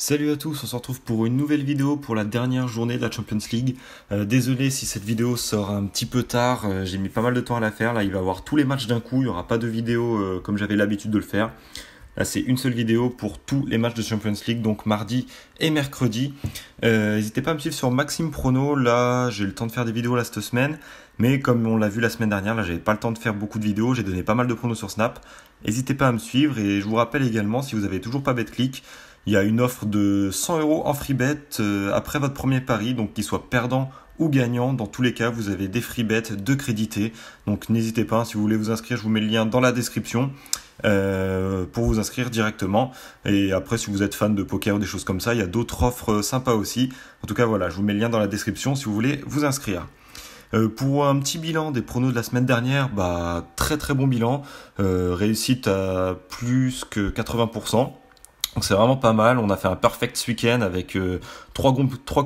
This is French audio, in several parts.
Salut à tous, on se retrouve pour une nouvelle vidéo pour la dernière journée de la Champions League. Désolé si cette vidéo sort un petit peu tard, j'ai mis pas mal de temps à la faire. Là, il va y avoir tous les matchs d'un coup, il n'y aura pas de vidéo comme j'avais l'habitude de le faire. Là, c'est une seule vidéo pour tous les matchs de Champions League, donc mardi et mercredi. N'hésitez pas à me suivre sur Maxime Prono, là j'ai eu le temps de faire des vidéos là cette semaine. Mais comme on l'a vu la semaine dernière, là j'avais pas le temps de faire beaucoup de vidéos, j'ai donné pas mal de pronos sur Snap. N'hésitez pas à me suivre et je vous rappelle également, si vous avez toujours pas BetClick, il y a une offre de 100 € en free bet après votre premier pari, donc qu'il soit perdant ou gagnant. Dans tous les cas, vous avez des free bets de crédité. Donc n'hésitez pas, si vous voulez vous inscrire, je vous mets le lien dans la description pour vous inscrire directement. Et après, si vous êtes fan de poker ou des choses comme ça, il y a d'autres offres sympas aussi. En tout cas, voilà, je vous mets le lien dans la description si vous voulez vous inscrire. Pour un petit bilan des pronos de la semaine dernière, très très bon bilan, réussite à plus que 80%. Donc c'est vraiment pas mal, on a fait un perfect ce week-end avec 3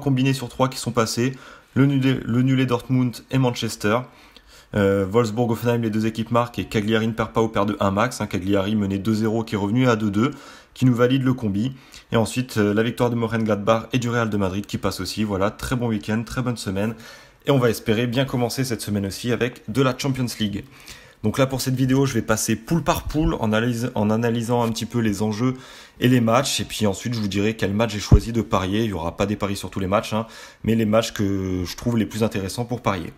combinés sur 3 qui sont passés, le nullet Dortmund et Manchester, Wolfsburg-Hoffenheim, les deux équipes marquent et Cagliari ne perd pas ou perd de 1 max, Cagliari menait 2-0 qui est revenu à 2-2, qui nous valide le combi, et ensuite la victoire de Mönchengladbach et du Real de Madrid qui passe aussi. Voilà, très bon week-end, très bonne semaine, et on va espérer bien commencer cette semaine aussi avec de la Champions League. Donc là pour cette vidéo, je vais passer poule par poule en analysant un petit peu les enjeux et les matchs. Et puis ensuite, je vous dirai quel match j'ai choisi de parier. Il n'y aura pas des paris sur tous les matchs, mais les matchs que je trouve les plus intéressants pour parier.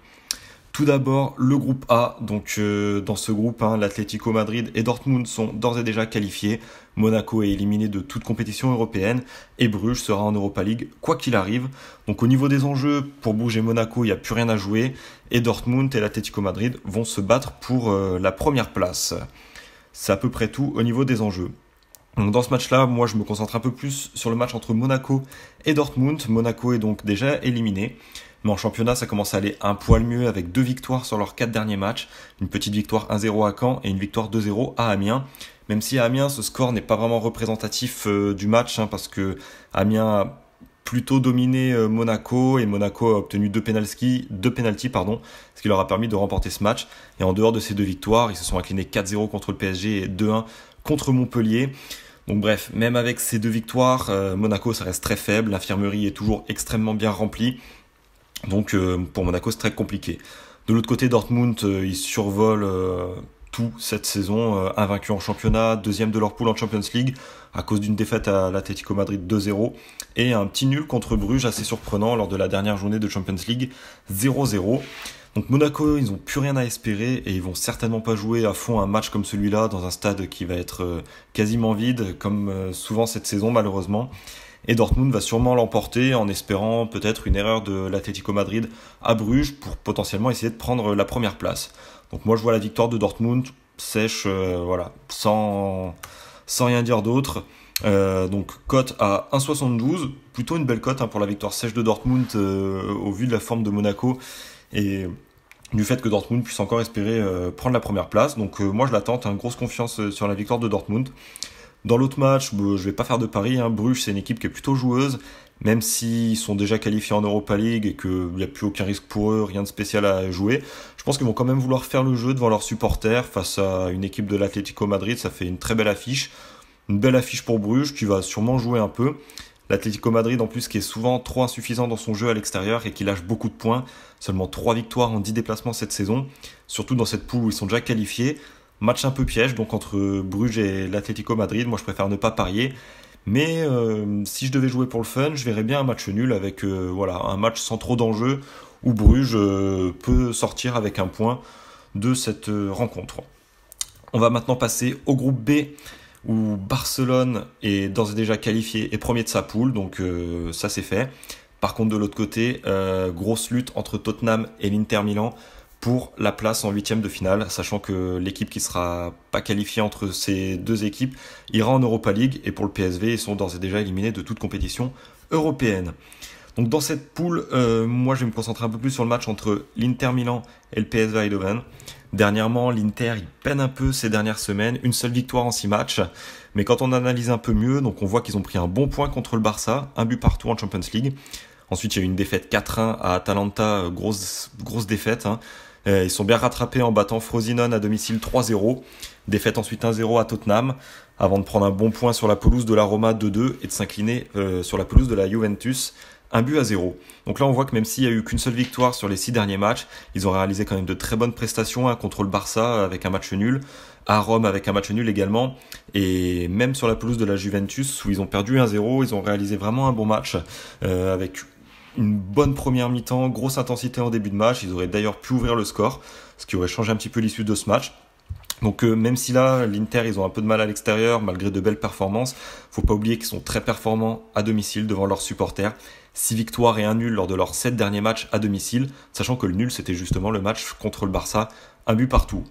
Tout d'abord, le groupe A. Donc dans ce groupe, l'Atlético Madrid et Dortmund sont d'ores et déjà qualifiés. Monaco est éliminé de toute compétition européenne et Bruges sera en Europa League quoi qu'il arrive. Donc au niveau des enjeux, pour Bruges et Monaco, il n'y a plus rien à jouer. Et Dortmund et l'Atlético Madrid vont se battre pour la première place. C'est à peu près tout au niveau des enjeux. Donc dans ce match-là, moi je me concentre un peu plus sur le match entre Monaco et Dortmund. Monaco est donc déjà éliminé. Mais en championnat, ça commence à aller un poil mieux avec 2 victoires sur leurs 4 derniers matchs. Une petite victoire 1-0 à Caen et une victoire 2-0 à Amiens. Même si à Amiens, ce score n'est pas vraiment représentatif du match, parce que Amiens a plutôt dominé Monaco et Monaco a obtenu 2 penalties, ce qui leur a permis de remporter ce match. Et en dehors de ces 2 victoires, ils se sont inclinés 4-0 contre le PSG et 2-1 contre Montpellier. Donc bref, même avec ces 2 victoires, Monaco ça reste très faible, l'infirmerie est toujours extrêmement bien remplie. Donc pour Monaco c'est très compliqué. De l'autre côté, Dortmund ils survolent tout cette saison, invaincus en championnat, deuxième de leur poule en Champions League à cause d'une défaite à l'Atlético Madrid 2-0 et un petit nul contre Bruges assez surprenant lors de la dernière journée de Champions League 0-0. Donc Monaco, ils n'ont plus rien à espérer et ils vont certainement pas jouer à fond un match comme celui-là dans un stade qui va être quasiment vide comme souvent cette saison malheureusement. Et Dortmund va sûrement l'emporter en espérant peut-être une erreur de l'Atlético Madrid à Bruges pour potentiellement essayer de prendre la première place. Donc moi je vois la victoire de Dortmund sèche, sans rien dire d'autre. Donc cote à 1,72, plutôt une belle cote pour la victoire sèche de Dortmund au vu de la forme de Monaco et du fait que Dortmund puisse encore espérer prendre la première place. Donc moi je la tente, grosse confiance sur la victoire de Dortmund. Dans l'autre match, je vais pas faire de pari. Bruges, c'est une équipe qui est plutôt joueuse, même s'ils sont déjà qualifiés en Europa League et qu'il n'y a plus aucun risque pour eux, rien de spécial à jouer. Je pense qu'ils vont quand même vouloir faire le jeu devant leurs supporters face à une équipe de l'Atlético Madrid. Ça fait une très belle affiche. Une belle affiche pour Bruges qui va sûrement jouer un peu. L'Atlético Madrid en plus qui est souvent trop insuffisant dans son jeu à l'extérieur et qui lâche beaucoup de points. Seulement 3 victoires en 10 déplacements cette saison. Surtout dans cette poule où ils sont déjà qualifiés. Match un peu piège, donc entre Bruges et l'Atlético Madrid, moi je préfère ne pas parier. Mais si je devais jouer pour le fun, je verrais bien un match nul avec un match sans trop d'enjeux où Bruges peut sortir avec un point de cette rencontre. On va maintenant passer au groupe B où Barcelone est d'ores et déjà qualifié et premier de sa poule, donc ça c'est fait. Par contre de l'autre côté, grosse lutte entre Tottenham et l'Inter Milan pour la place en 8e de finale, sachant que l'équipe qui sera pas qualifiée entre ces deux équipes ira en Europa League, et pour le PSV, ils sont d'ores et déjà éliminés de toute compétition européenne. Donc dans cette poule, moi je vais me concentrer un peu plus sur le match entre l'Inter Milan et le PSV Eindhoven. Dernièrement, l'Inter il peine un peu ces dernières semaines, une seule victoire en 6 matchs, mais quand on analyse un peu mieux, donc on voit qu'ils ont pris un bon point contre le Barça, un but partout en Champions League. Ensuite, il y a eu une défaite 4-1 à Atalanta, grosse défaite. Ils sont bien rattrapés en battant Frosinone à domicile 3-0. Défaite ensuite 1-0 à Tottenham, avant de prendre un bon point sur la pelouse de la Roma 2-2 et de s'incliner sur la pelouse de la Juventus 1-0. Donc là, on voit que même s'il n'y a eu qu'une seule victoire sur les 6 derniers matchs, ils ont réalisé quand même de très bonnes prestations, hein, contre le Barça avec un match nul, à Rome avec un match nul également, et même sur la pelouse de la Juventus où ils ont perdu 1-0, ils ont réalisé vraiment un bon match, avec une bonne première mi-temps, grosse intensité en début de match. Ils auraient d'ailleurs pu ouvrir le score, ce qui aurait changé un petit peu l'issue de ce match. Donc même si là, l'Inter, ils ont un peu de mal à l'extérieur, malgré de belles performances, faut pas oublier qu'ils sont très performants à domicile devant leurs supporters. 6 victoires et 1 nul lors de leurs 7 derniers matchs à domicile, sachant que le nul, c'était justement le match contre le Barça, un but partout.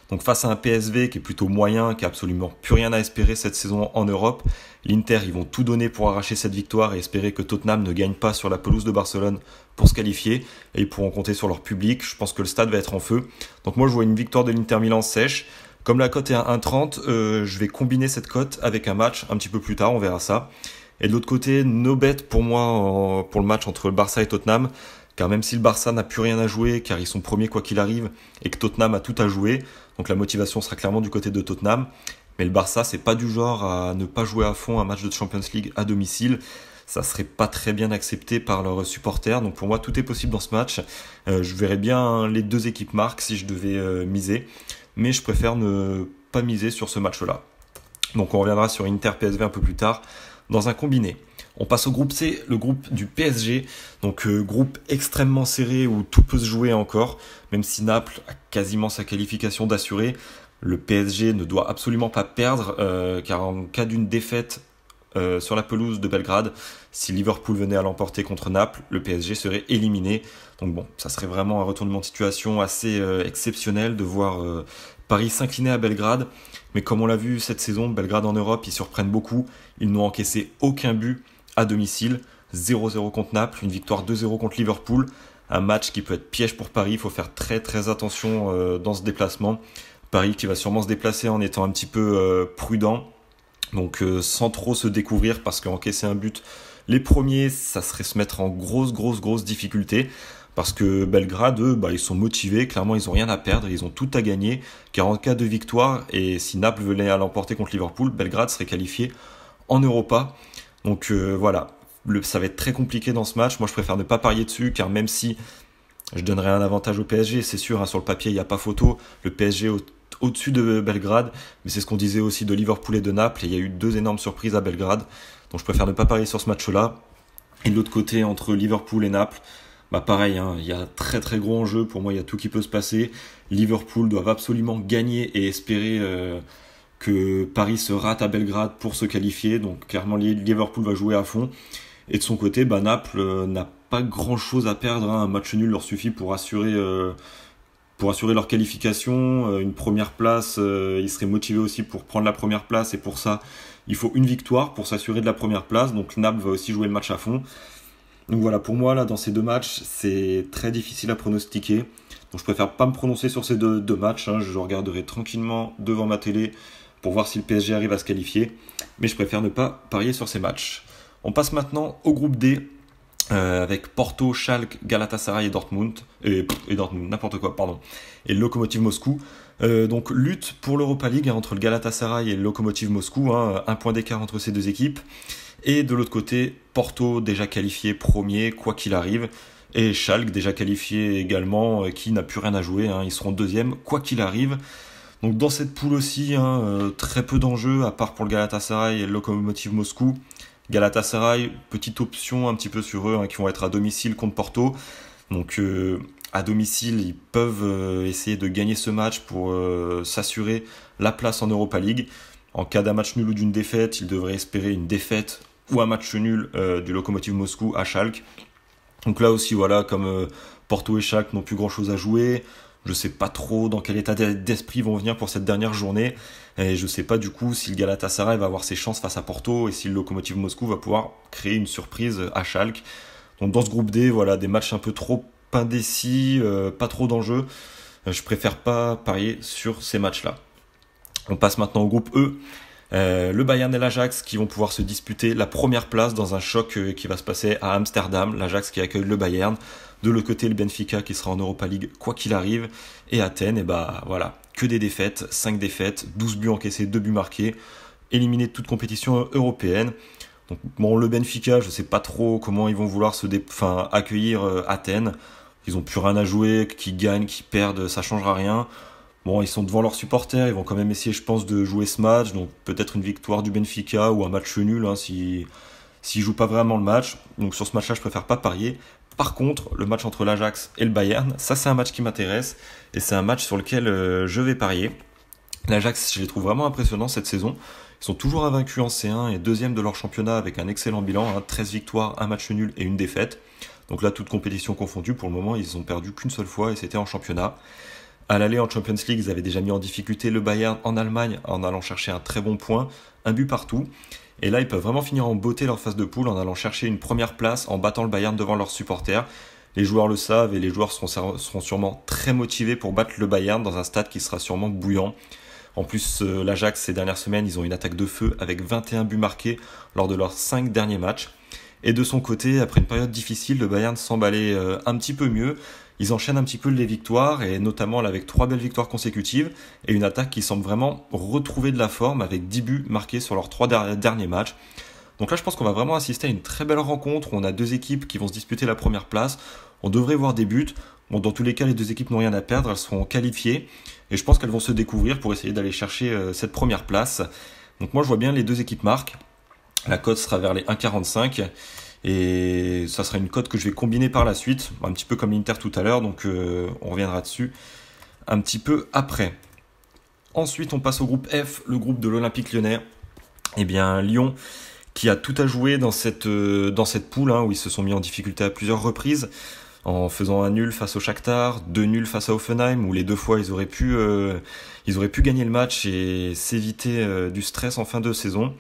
Donc face à un PSV qui est plutôt moyen, qui a absolument plus rien à espérer cette saison en Europe, l'Inter, ils vont tout donner pour arracher cette victoire et espérer que Tottenham ne gagne pas sur la pelouse de Barcelone pour se qualifier, et ils pourront compter sur leur public. Je pense que le stade va être en feu. Donc moi, je vois une victoire de l'Inter Milan sèche. Comme la cote est à 1,30, je vais combiner cette cote avec un match un petit peu plus tard, on verra ça. Et de l'autre côté, no bet pour moi pour le match entre le Barça et Tottenham, car même si le Barça n'a plus rien à jouer, car ils sont premiers quoi qu'il arrive, et que Tottenham a tout à jouer, donc la motivation sera clairement du côté de Tottenham, mais le Barça, c'est pas du genre à ne pas jouer à fond un match de Champions League à domicile. Ça serait pas très bien accepté par leurs supporters, donc pour moi tout est possible dans ce match. Je verrais bien les deux équipes marquent si je devais miser, mais je préfère ne pas miser sur ce match-là. Donc on reviendra sur Inter PSV un peu plus tard dans un combiné. On passe au groupe C, le groupe du PSG, donc groupe extrêmement serré où tout peut se jouer encore, même si Naples a quasiment sa qualification d'assurée. Le PSG ne doit absolument pas perdre, car en cas d'une défaite sur la pelouse de Belgrade, si Liverpool venait à l'emporter contre Naples, le PSG serait éliminé. Donc bon, ça serait vraiment un retournement de situation assez exceptionnel de voir Paris s'incliner à Belgrade. Mais comme on l'a vu cette saison, Belgrade en Europe, ils surprennent beaucoup. Ils n'ont encaissé aucun but à domicile. 0-0 contre Naples, une victoire 2-0 contre Liverpool. Un match qui peut être piège pour Paris. Il faut faire très très attention dans ce déplacement. Paris qui va sûrement se déplacer en étant un petit peu prudent. Donc sans trop se découvrir, parce qu'encaisser un but, les premiers, ça serait se mettre en grosse difficulté. Parce que Belgrade, eux, ils sont motivés, clairement ils n'ont rien à perdre, ils ont tout à gagner, car en cas de victoire, et si Naples venait à l'emporter contre Liverpool, Belgrade serait qualifié en Europa. Donc voilà, ça va être très compliqué dans ce match. Moi je préfère ne pas parier dessus, car même si je donnerais un avantage au PSG, c'est sûr, hein, sur le papier il n'y a pas photo, le PSG au-dessus de Belgrade, mais c'est ce qu'on disait aussi de Liverpool et de Naples, et il y a eu 2 énormes surprises à Belgrade, donc je préfère ne pas parier sur ce match-là. Et de l'autre côté, entre Liverpool et Naples, pareil, hein, il y a très très gros enjeu, pour moi il y a tout qui peut se passer. Liverpool doivent absolument gagner et espérer que Paris se rate à Belgrade pour se qualifier, donc clairement Liverpool va jouer à fond. Et de son côté, Naples n'a pas grand chose à perdre, hein. Un match nul leur suffit pour assurer leur qualification, une première place, ils seraient motivés aussi pour prendre la première place, et pour ça il faut une victoire pour s'assurer de la première place, donc Naples va aussi jouer le match à fond. Donc voilà, pour moi, là, dans ces 2 matchs, c'est très difficile à pronostiquer. Donc je préfère pas me prononcer sur ces deux matchs, hein. Je regarderai tranquillement devant ma télé pour voir si le PSG arrive à se qualifier. Mais je préfère ne pas parier sur ces matchs. On passe maintenant au groupe D, avec Porto, Schalke, Galatasaray et Dortmund. Et Dortmund, n'importe quoi, pardon. Et le Lokomotiv Moscou. Donc lutte pour l'Europa League, hein, entre le Galatasaray et le Lokomotiv Moscou. Hein, 1 point d'écart entre ces 2 équipes. Et de l'autre côté, Porto déjà qualifié premier, quoi qu'il arrive. Et Schalke déjà qualifié également, qui n'a plus rien à jouer, hein, ils seront 2e, quoi qu'il arrive. Donc dans cette poule aussi, hein, très peu d'enjeux, à part pour le Galatasaray et le Lokomotiv Moscou. Galatasaray, petite option un petit peu sur eux, hein, qui vont être à domicile contre Porto. Donc à domicile, ils peuvent essayer de gagner ce match pour s'assurer la place en Europa League. En cas d'un match nul ou d'une défaite, ils devraient espérer une défaite ou un match nul du Lokomotiv Moscou à Schalke. Donc là aussi, voilà, comme Porto et Schalke n'ont plus grand chose à jouer, je sais pas trop dans quel état d'esprit ils vont venir pour cette dernière journée, et je sais pas du coup si le Galatasaray va avoir ses chances face à Porto, et si le Lokomotiv Moscou va pouvoir créer une surprise à Schalke. Donc dans ce groupe D, voilà, des matchs un peu trop indécis, pas trop d'enjeux, je préfère pas parier sur ces matchs-là. On passe maintenant au groupe E, Le Bayern et l'Ajax qui vont pouvoir se disputer la première place dans un choc qui va se passer à Amsterdam. L'Ajax qui accueille le Bayern. De l'autre côté, le Benfica qui sera en Europa League quoi qu'il arrive. Et Athènes, et bah voilà, que des défaites, 5 défaites, 12 buts encaissés, 2 buts marqués, éliminé de toute compétition européenne. Donc bon, le Benfica, je sais pas trop comment ils vont vouloir accueillir Athènes. Ils ont plus rien à jouer, qu'ils gagnent, qu'ils perdent, ça changera rien. Bon, ils sont devant leurs supporters, ils vont quand même essayer, je pense, de jouer ce match. Donc peut-être une victoire du Benfica ou un match nul s'ils jouent pas vraiment le match. Donc sur ce match-là, je préfère pas parier. Par contre, le match entre l'Ajax et le Bayern, ça c'est un match qui m'intéresse et c'est un match sur lequel je vais parier. L'Ajax, je les trouve vraiment impressionnants cette saison. Ils sont toujours invaincus en C1 et deuxième de leur championnat avec un excellent bilan, 13 victoires, un match nul et une défaite. Donc là, toute compétition confondue, pour le moment, ils ont perdu qu'une seule fois et c'était en championnat. À l'aller en Champions League, ils avaient déjà mis en difficulté le Bayern en Allemagne en allant chercher un très bon point, un but partout. Et là, ils peuvent vraiment finir en beauté leur phase de poule en allant chercher une première place, en battant le Bayern devant leurs supporters. Les joueurs le savent et les joueurs seront sûrement très motivés pour battre le Bayern dans un stade qui sera sûrement bouillant. En plus, l'Ajax, ces dernières semaines, ils ont une attaque de feu avec 21 buts marqués lors de leurs 5 derniers matchs. Et de son côté, après une période difficile, le Bayern semble aller un petit peu mieux. Ils enchaînent un petit peu les victoires, et notamment là, avec 3 belles victoires consécutives, et une attaque qui semble vraiment retrouver de la forme, avec 10 buts marqués sur leurs 3 derniers matchs. Donc là, je pense qu'on va vraiment assister à une très belle rencontre, où on a deux équipes qui vont se disputer la première place. On devrait voir des buts. Bon, dans tous les cas, les deux équipes n'ont rien à perdre, elles seront qualifiées, et je pense qu'elles vont se découvrir pour essayer d'aller chercher cette première place. Donc moi, je vois bien les deux équipes marquent. La cote sera vers les 1,45. Et ça sera une cote que je vais combiner par la suite, un petit peu comme l'Inter tout à l'heure, donc on reviendra dessus un petit peu après. Ensuite, on passe au groupe F, le groupe de l'Olympique Lyonnais. Eh bien, Lyon, qui a tout à jouer dans cette poule, où ils se sont mis en difficulté à plusieurs reprises, en faisant un nul face au Shakhtar, 2 nuls face à Hoffenheim, où les 2 fois ils auraient pu gagner le match et s'éviter du stress en fin de saison.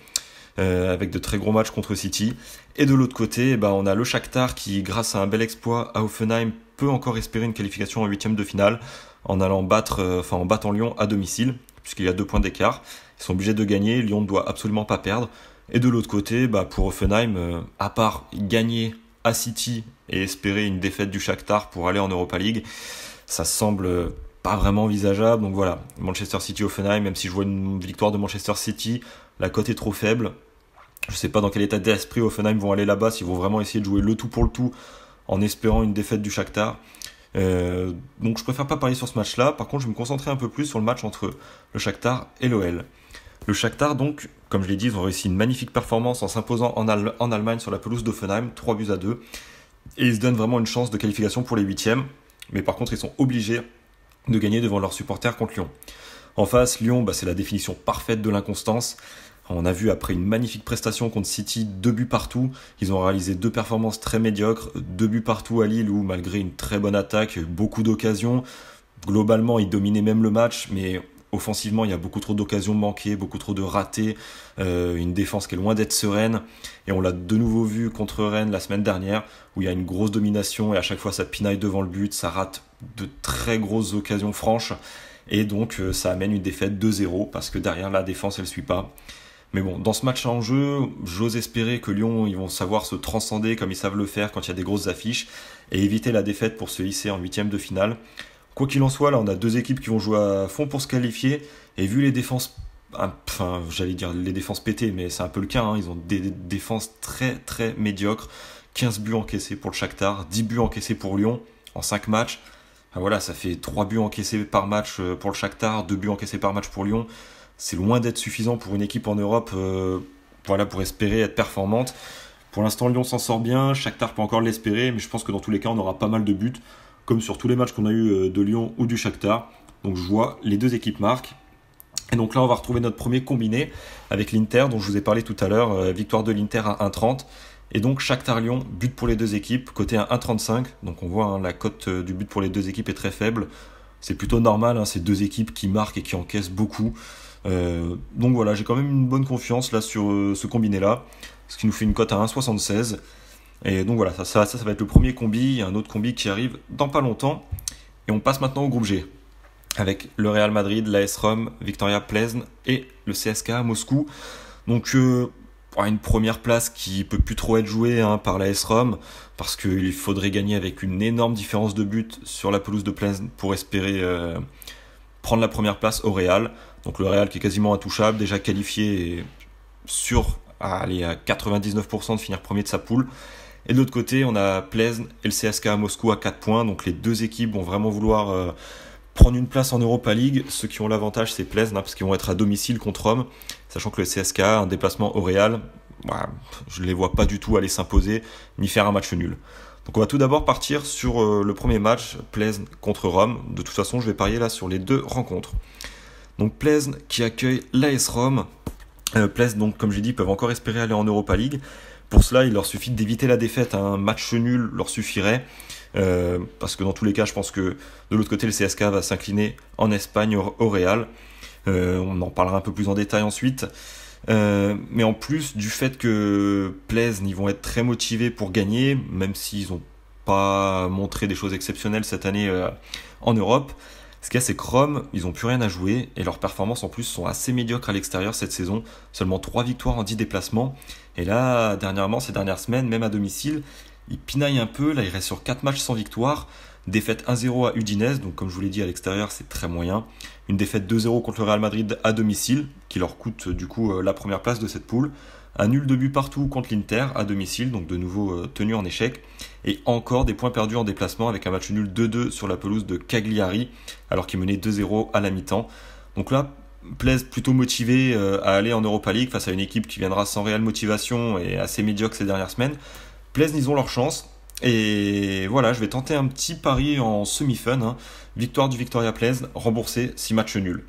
Avec de très gros matchs contre City. Et de l'autre côté, on a le Shakhtar qui, grâce à un bel exploit à Hoffenheim, peut encore espérer une qualification en 8e de finale en battant Lyon à domicile, puisqu'il y a 2 points d'écart. Ils sont obligés de gagner, Lyon ne doit absolument pas perdre. Et de l'autre côté, pour Hoffenheim, à part gagner à City et espérer une défaite du Shakhtar pour aller en Europa League, ça semble pas vraiment envisageable. Donc voilà, Manchester City-Hoffenheim, même si je vois une victoire de Manchester City, la cote est trop faible. Je sais pas dans quel état d'esprit Hoffenheim vont aller là-bas, s'ils vont vraiment essayer de jouer le tout pour le tout en espérant une défaite du Shakhtar. Donc je préfère pas parier sur ce match-là. Par contre, je vais me concentrer un peu plus sur le match entre le Shakhtar et l'OL. Le Shakhtar, donc, comme je l'ai dit, ils ont réussi une magnifique performance en s'imposant en Allemagne sur la pelouse d'Hoffenheim, 3-2. Et ils se donnent vraiment une chance de qualification pour les 8e. Mais par contre, ils sont obligés de gagner devant leurs supporters contre Lyon. En face, Lyon, c'est la définition parfaite de l'inconstance. On a vu après une magnifique prestation contre City, 2 buts partout. Ils ont réalisé 2 performances très médiocres, 2 buts partout à Lille où malgré une très bonne attaque, beaucoup d'occasions. Globalement, ils dominaient même le match, mais offensivement, il y a beaucoup trop d'occasions manquées, beaucoup trop de ratés, une défense qui est loin d'être sereine. Et on l'a de nouveau vu contre Rennes la semaine dernière, où il y a une grosse domination et à chaque fois ça pinaille devant le but, ça rate de très grosses occasions franches. Et donc ça amène une défaite 2-0 parce que derrière la défense elle suit pas. Mais bon, dans ce match en jeu, j'ose espérer que Lyon ils vont savoir se transcender comme ils savent le faire quand il y a des grosses affiches et éviter la défaite pour se hisser en 8e de finale. Quoi qu'il en soit, là on a 2 équipes qui vont jouer à fond pour se qualifier et vu les défenses, j'allais dire les défenses pétées, mais c'est un peu le cas, ils ont des défenses très très médiocres. 15 buts encaissés pour le Shakhtar, 10 buts encaissés pour Lyon en 5 matchs. Voilà, ça fait 3 buts encaissés par match pour le Shakhtar, 2 buts encaissés par match pour Lyon. C'est loin d'être suffisant pour une équipe en Europe pour espérer être performante. Pour l'instant, Lyon s'en sort bien, Shakhtar peut encore l'espérer, mais je pense que dans tous les cas, on aura pas mal de buts, comme sur tous les matchs qu'on a eu de Lyon ou du Shakhtar. Donc je vois les 2 équipes marquent. Et donc là, on va retrouver notre premier combiné avec l'Inter, dont je vous ai parlé tout à l'heure, victoire de l'Inter à 1,30. Et donc Shakhtar-Lyon, but pour les 2 équipes, côté à 1,35. Donc on voit la cote du but pour les 2 équipes est très faible. C'est plutôt normal, c'est 2 équipes qui marquent et qui encaissent beaucoup. Donc voilà, j'ai quand même une bonne confiance là sur ce combiné-là, ce qui nous fait une cote à 1,76. Et donc voilà, ça va être le premier combi. Il y a un autre combi qui arrive dans pas longtemps. Et on passe maintenant au groupe G. avec le Real Madrid, l'AS Rome, Viktoria Plzeň et le CSKA Moscou. Donc une première place qui peut plus trop être jouée par l'AS Rome, parce qu'il faudrait gagner avec une énorme différence de but sur la pelouse de Plzeň pour espérer prendre la première place au Real. Donc le Real qui est quasiment intouchable, déjà qualifié et sûr à aller à 99% de finir premier de sa poule. Et de l'autre côté, on a Plzeň et le CSKA Moscou à 4 points. Donc les deux équipes vont vraiment vouloir prendre une place en Europa League. Ceux qui ont l'avantage, c'est Plzeň, parce qu'ils vont être à domicile contre Rome, sachant que le CSKA a un déplacement au Real. Je ne les vois pas du tout aller s'imposer, ni faire un match nul. Donc on va tout d'abord partir sur le premier match, Plzeň contre Rome. De toute façon, je vais parier là sur les deux rencontres. Donc Plzeň qui accueille l'AS Rome. Plzeň, donc comme j'ai dit, peuvent encore espérer aller en Europa League. Pour cela, il leur suffit d'éviter la défaite. Un match nul leur suffirait. Parce que dans tous les cas, je pense que de l'autre côté, le CSKA va s'incliner en Espagne au Real. On en parlera un peu plus en détail ensuite. Mais en plus du fait que Plzeň, ils vont être très motivés pour gagner, même s'ils n'ont pas montré des choses exceptionnelles cette année en Europe, ce qu'il y a, c'est que Rome, ils n'ont plus rien à jouer et leurs performances en plus sont assez médiocres à l'extérieur cette saison. Seulement 3 victoires en 10 déplacements. Et là, dernièrement, ces dernières semaines, même à domicile, ils pinaillent un peu. Là, ils restent sur 4 matchs sans victoire. Défaite 1-0 à Udinese, donc comme je vous l'ai dit, à l'extérieur, c'est très moyen. Une défaite 2-0 contre le Real Madrid à domicile, qui leur coûte du coup la première place de cette poule. Un nul de but partout contre l'Inter à domicile, donc de nouveau tenu en échec. Et encore des points perdus en déplacement avec un match nul 2-2 sur la pelouse de Cagliari, alors qu'il menait 2-0 à la mi-temps. Donc là, Plzeň plutôt motivé à aller en Europa League face à une équipe qui viendra sans réelle motivation et assez médiocre ces dernières semaines. Plzeň, ils ont leur chance. Et voilà, je vais tenter un petit pari en semi-fun. Victoire du Viktoria Plzeň, remboursé 6 matchs nuls.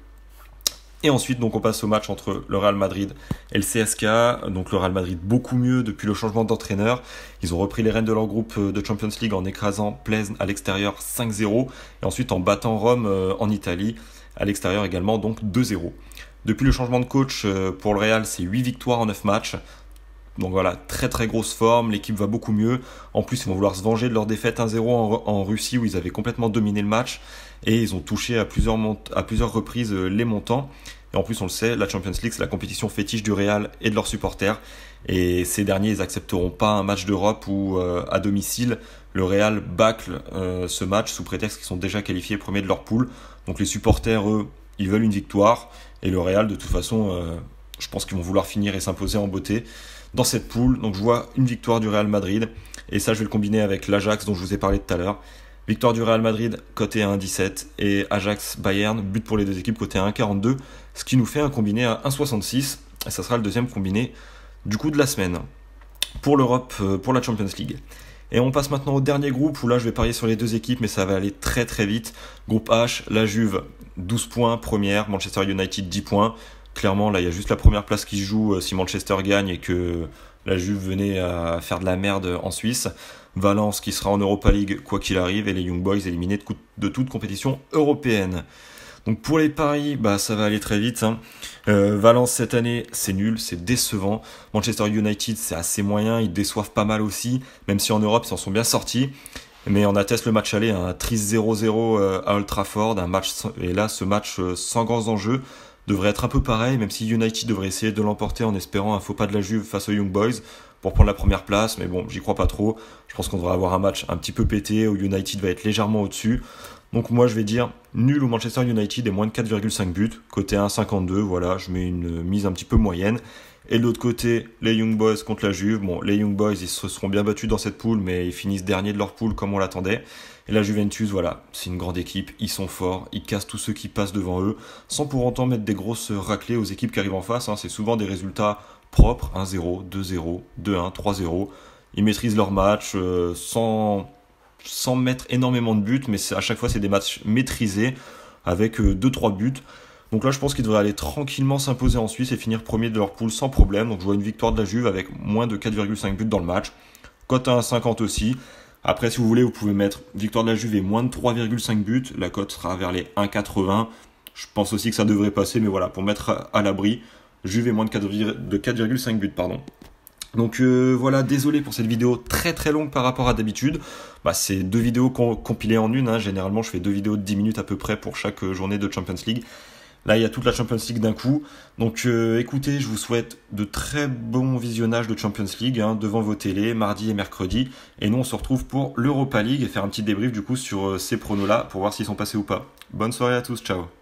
Et ensuite, donc, on passe au match entre le Real Madrid et le CSKA. Donc le Real Madrid beaucoup mieux depuis le changement d'entraîneur. Ils ont repris les rênes de leur groupe de Champions League en écrasant Plzeň à l'extérieur 5-0. Et ensuite en battant Rome en Italie à l'extérieur également, donc 2-0. Depuis le changement de coach pour le Real, c'est 8 victoires en 9 matchs. Donc voilà, très très grosse forme, l'équipe va beaucoup mieux. En plus, ils vont vouloir se venger de leur défaite 1-0 en Russie où ils avaient complètement dominé le match. Et ils ont touché à plusieurs reprises les montants. Et en plus, on le sait, la Champions League, c'est la compétition fétiche du Real et de leurs supporters. Et ces derniers, ils accepteront pas un match d'Europe où, à domicile, le Real bâcle ce match sous prétexte qu'ils sont déjà qualifiés premiers de leur poule. Donc les supporters, eux, ils veulent une victoire. Et le Real, de toute façon, je pense qu'ils vont vouloir finir et s'imposer en beauté dans cette poule. Donc je vois une victoire du Real Madrid. Et ça, je vais le combiner avec l'Ajax dont je vous ai parlé tout à l'heure. Victoire du Real Madrid, coté à 1,17. Et Ajax-Bayern, but pour les deux équipes, coté à 1,42. Ce qui nous fait un combiné à 1,66. Et ça sera le deuxième combiné du coup de la semaine pour l'Europe, pour la Champions League. Et on passe maintenant au dernier groupe où là je vais parier sur les deux équipes, mais ça va aller très très vite. Groupe H, la Juve 12 points première, Manchester United 10 points. Clairement là il y a juste la première place qui se joue si Manchester gagne et que la Juve venait à faire de la merde en Suisse. Valence qui sera en Europa League quoi qu'il arrive et les Young Boys éliminés de toute compétition européenne. Donc pour les paris, ça va aller très vite. Valence cette année, c'est nul, c'est décevant. Manchester United, c'est assez moyen, ils déçoivent pas mal aussi, même si en Europe, ils s'en sont bien sortis. Mais on atteste le match aller, un triste 0-0 à Old Trafford, et là, ce match sans grands enjeux devrait être un peu pareil, même si United devrait essayer de l'emporter en espérant un faux pas de la Juve face aux Young Boys pour prendre la première place. Mais bon, j'y crois pas trop. Je pense qu'on devrait avoir un match un petit peu pété où United va être légèrement au-dessus. Donc moi je vais dire nul au Manchester United et moins de 4,5 buts, côté 1,52, voilà, je mets une mise un petit peu moyenne. Et de l'autre côté, les Young Boys contre la Juve. Bon, les Young Boys, ils se seront bien battus dans cette poule, mais ils finissent derniers de leur poule comme on l'attendait. Et la Juventus, voilà, c'est une grande équipe, ils sont forts, ils cassent tous ceux qui passent devant eux, sans pour autant mettre des grosses raclées aux équipes qui arrivent en face. C'est souvent des résultats propres, 1-0, 2-0, 2-1, 3-0. Ils maîtrisent leur match sans mettre énormément de buts, mais à chaque fois c'est des matchs maîtrisés avec 2-3 buts. Donc là je pense qu'ils devraient aller tranquillement s'imposer en Suisse et finir premier de leur poule sans problème. Donc je vois une victoire de la Juve avec moins de 4,5 buts dans le match. Cote à 1,50 aussi. Après si vous voulez vous pouvez mettre victoire de la Juve et moins de 3,5 buts. La cote sera vers les 1,80. Je pense aussi que ça devrait passer, mais voilà, pour mettre à l'abri, Juve et moins de 4,5 buts, pardon. Donc voilà, désolé pour cette vidéo très très longue par rapport à d'habitude. C'est 2 vidéos compilées en une, hein. Généralement je fais 2 vidéos de 10 minutes à peu près pour chaque journée de Champions League. Là il y a toute la Champions League d'un coup. Donc écoutez, je vous souhaite de très bons visionnages de Champions League, hein, devant vos télés, mardi et mercredi. Et nous on se retrouve pour l'Europa League et faire un petit débrief du coup sur ces pronos là pour voir s'ils sont passés ou pas. Bonne soirée à tous, ciao.